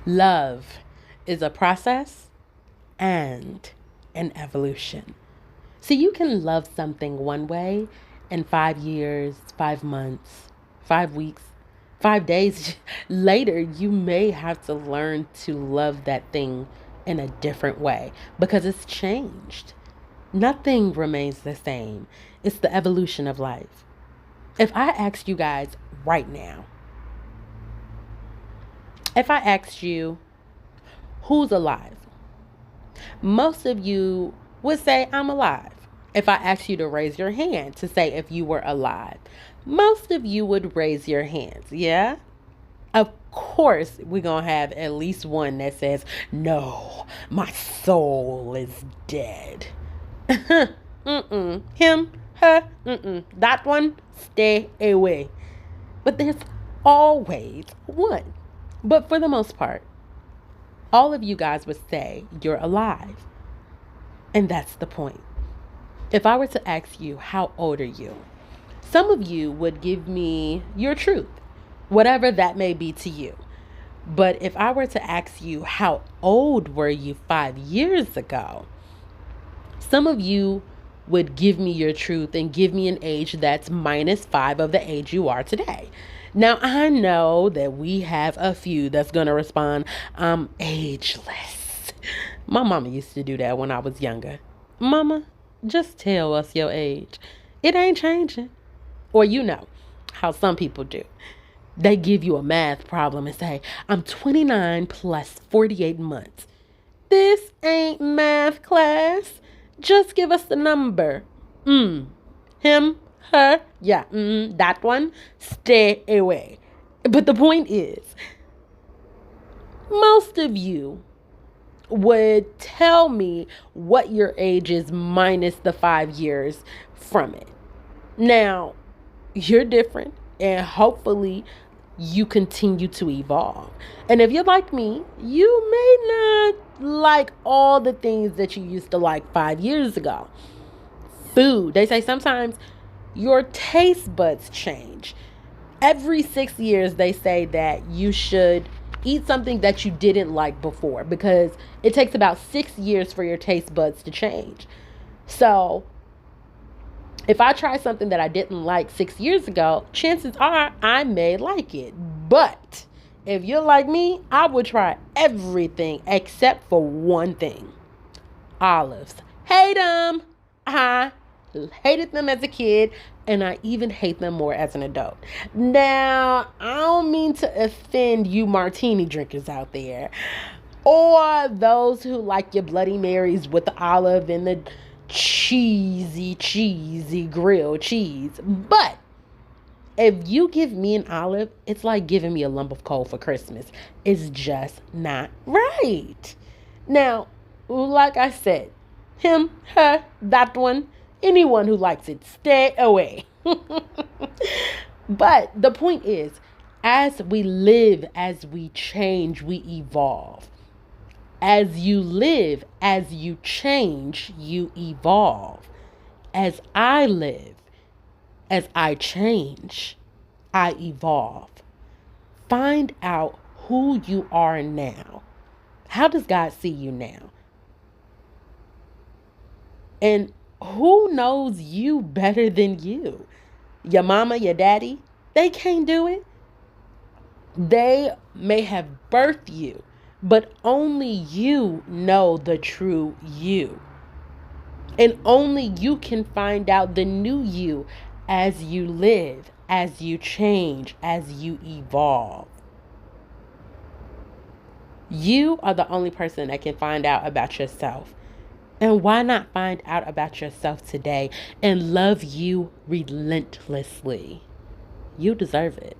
Love is a process and an evolution. So you can love something one way, and 5 years, 5 months, 5 weeks, 5 days later, you may have to learn to love that thing in a different way because it's changed. Nothing remains the same. It's the evolution of life. If I asked you guys right now, if I asked you who's alive, most of you would say, I'm alive. If I asked you to raise your hand to say if you were alive, most of you would raise your hands. Yeah? Of course, we're going to have at least one that says, no, my soul is dead. Mm-mm. Him, her, mm-mm. That one, stay away. But there's always one. But for the most part, all of you guys would say you're alive. And that's the point. If I were to ask you, how old are you? Some of you would give me your truth, whatever that may be to you. But if I were to ask you, how old were you 5 years ago? Some of you would give me your truth and give me an age that's -5 of the age you are today. Now, I know that we have a few that's going to respond, I'm ageless. My mama used to do that when I was younger. Mama, just tell us your age. It ain't changing. Or you know how some people do. They give you a math problem and say, I'm 29 plus 48 months. This ain't math class. Just give us the number. Him, her, yeah, that one, stay away. But the point is, most of you would tell me what your age is minus the 5 years from it. Now, you're different, and hopefully you continue to evolve. And if you're like me, you may not like all the things that you used to like 5 years ago. Food, they say sometimes your taste buds change. Every 6 years, they say that you should eat something that you didn't like before because it takes about 6 years for your taste buds to change. So if I try something that I didn't like 6 years ago, chances are I may like it. But if you're like me, I would try everything except for one thing. Olives. Hate them. I hated them as a kid, and I even hate them more as an adult. Now, I don't mean to offend you martini drinkers out there, or those who like your Bloody Marys with the olive and the cheesy grilled cheese. But if you give me an olive, it's like giving me a lump of coal for Christmas. It's just not right. Now, like I said, him, her, that one, anyone who likes it, stay away. But the point is, as we live, as we change, we evolve. As you live, as you change, you evolve. As I live, as I change, I evolve. Find out who you are now. How does God see you now? And who knows you better than you? Your mama, your daddy, they can't do it. They may have birthed you, but only you know the true you. And only you can find out the new you as you live, as you change, as you evolve. You are the only person that can find out about yourself. And why not find out about yourself today and love you relentlessly? You deserve it.